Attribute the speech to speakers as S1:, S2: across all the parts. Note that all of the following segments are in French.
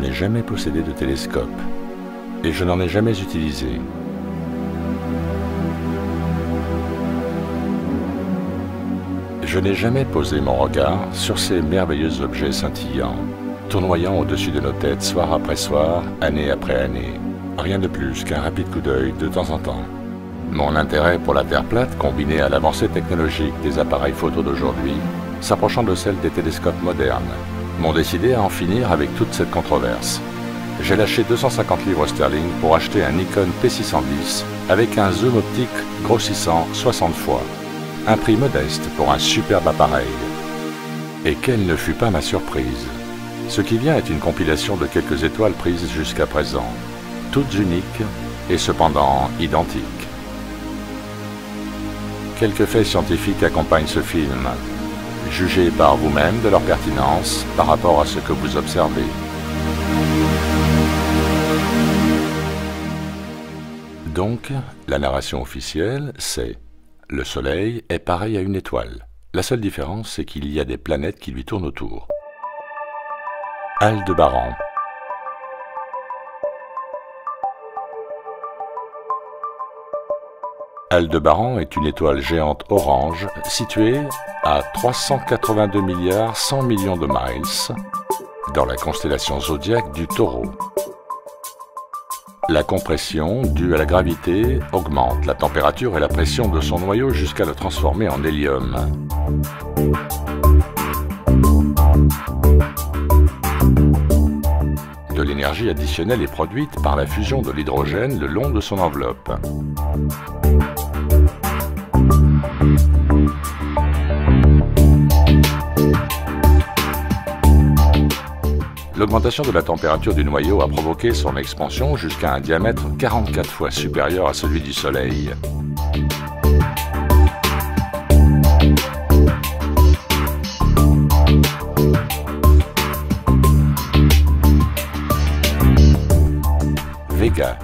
S1: n'ai jamais possédé de télescope et je n'en ai jamais utilisé. Je n'ai jamais posé mon regard sur ces merveilleux objets scintillants, tournoyant au-dessus de nos têtes soir après soir, année après année. Rien de plus qu'un rapide coup d'œil de temps en temps. Mon intérêt pour la Terre plate, combiné à l'avancée technologique des appareils photo d'aujourd'hui, s'approchant de celle des télescopes modernes, m'ont décidé à en finir avec toute cette controverse. J'ai lâché 250 livres sterling pour acheter un Nikon P610 avec un zoom optique grossissant 60 fois. Un prix modeste pour un superbe appareil. Et quelle ne fut pas ma surprise. Ce qui vient est une compilation de quelques étoiles prises jusqu'à présent, toutes uniques et cependant identiques. Quelques faits scientifiques accompagnent ce film. Jugez par vous-même de leur pertinence par rapport à ce que vous observez. Donc, la narration officielle, c'est « Le Soleil est pareil à une étoile. La seule différence, c'est qu'il y a des planètes qui lui tournent autour. » Aldébaran. Aldébaran est une étoile géante orange située à 382 milliards 100 millions de miles dans la constellation zodiaque du Taureau. La compression due à la gravité augmente la température et la pression de son noyau jusqu'à le transformer en hélium. De l'énergie additionnelle est produite par la fusion de l'hydrogène le long de son enveloppe. L'augmentation de la température du noyau a provoqué son expansion jusqu'à un diamètre 44 fois supérieur à celui du Soleil. Vega.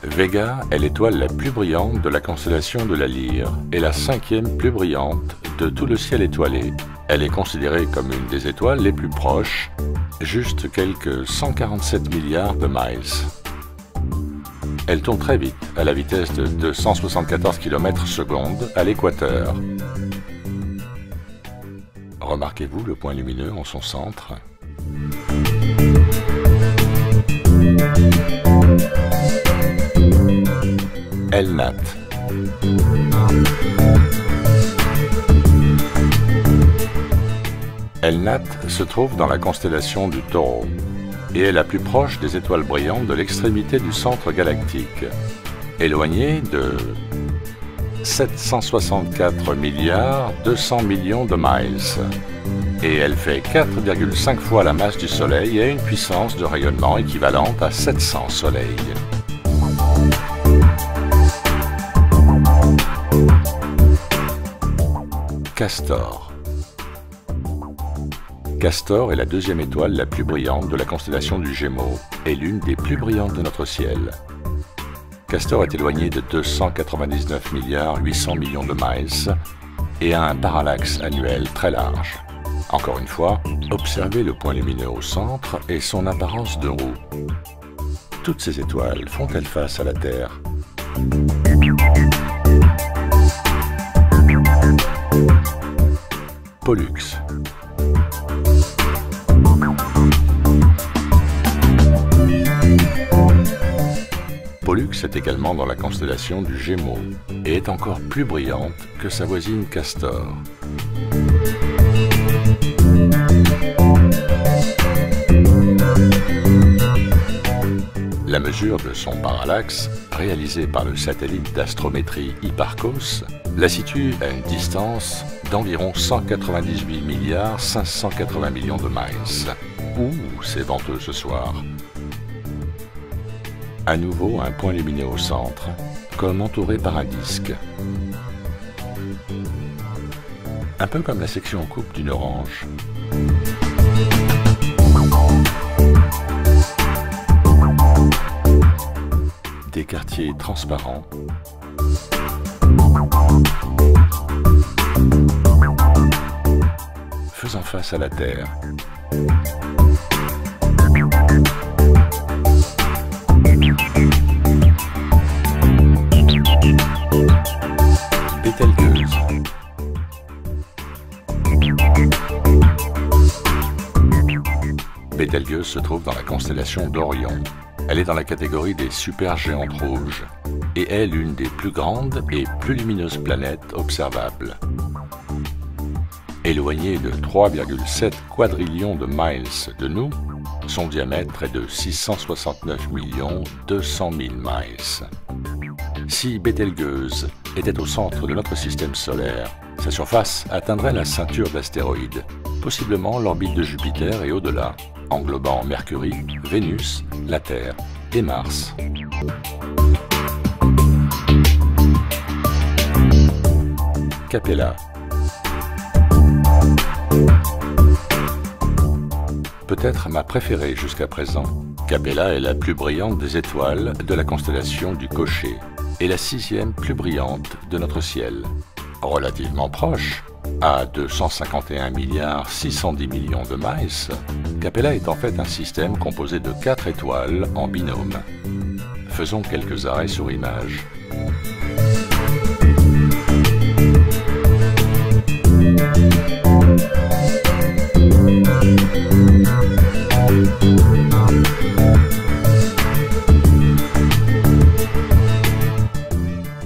S1: Vega est l'étoile la plus brillante de la constellation de la Lyre et la 5e plus brillante de tout le ciel étoilé. Elle est considérée comme une des étoiles les plus proches, juste quelques 147 milliards de miles. Elle tourne très vite, à la vitesse de 274 km/s à l'équateur. Remarquez-vous le point lumineux en son centre? Elnat. Elnat se trouve dans la constellation du Taureau et est la plus proche des étoiles brillantes de l'extrémité du centre galactique, éloignée de 764 milliards 200 millions de miles. Et elle fait 4,5 fois la masse du Soleil et a une puissance de rayonnement équivalente à 700 soleils. Castor. Castor est la deuxième étoile la plus brillante de la constellation du Gémeaux et l'une des plus brillantes de notre ciel. Castor est éloigné de 299 milliards 800 millions de miles et a un parallaxe annuel très large. Encore une fois, observez le point lumineux au centre et son apparence de roue. Toutes ces étoiles font-elles face à la Terre? Pollux. Pollux est également dans la constellation du Gémeaux et est encore plus brillante que sa voisine Castor. La mesure de son parallaxe, réalisée par le satellite d'astrométrie Hipparcos, la situe à une distance d'environ 198 milliards 580 millions de miles. Ouh, c'est venteux ce soir. À nouveau un point lumineux au centre, comme entouré par un disque. Un peu comme la section en coupe d'une orange. Des quartiers transparents. Faisant face à la Terre. Bételgeuse. Bételgeuse se trouve dans la constellation d'Orion. Elle est dans la catégorie des supergéantes rouges et est l'une des plus grandes et plus lumineuses planètes observables. Éloignée de 3,7 quadrillions de miles de nous, son diamètre est de 669 200 000 miles. Si Bételgeuse était au centre de notre système solaire, sa surface atteindrait la ceinture d'astéroïdes, possiblement l'orbite de Jupiter et au-delà, englobant Mercury, Vénus, la Terre et Mars. Capella. Peut-être ma préférée jusqu'à présent, Capella est la plus brillante des étoiles de la constellation du Cocher et la 6e plus brillante de notre ciel. Relativement proche, à 251 610 millions de miles, Capella est en fait un système composé de 4 étoiles en binôme. Faisons quelques arrêts sur image.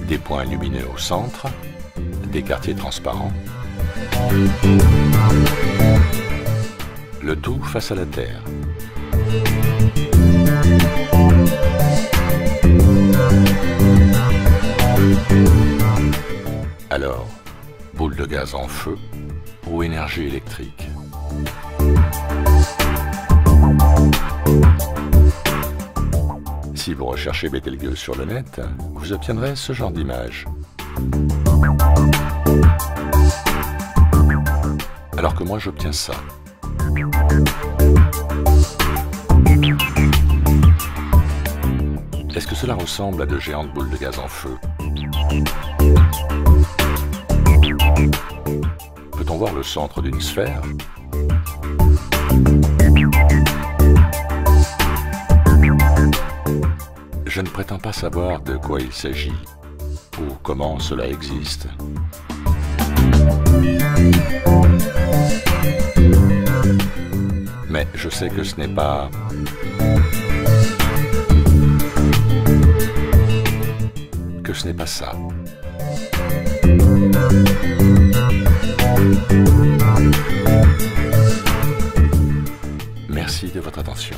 S1: Des points lumineux au centre, des quartiers transparents. Le tout face à la Terre. Alors, boule de gaz en feu ou énergie électrique? Si vous recherchez Bételgeuse sur le net, vous obtiendrez ce genre d'image. Alors que moi j'obtiens ça. Est-ce que cela ressemble à de géantes boules de gaz en feu? Peut-on voir le centre d'une sphère? Je ne prétends pas savoir de quoi il s'agit ou comment cela existe. Mais je sais que ce n'est pas... ça. Merci de votre attention.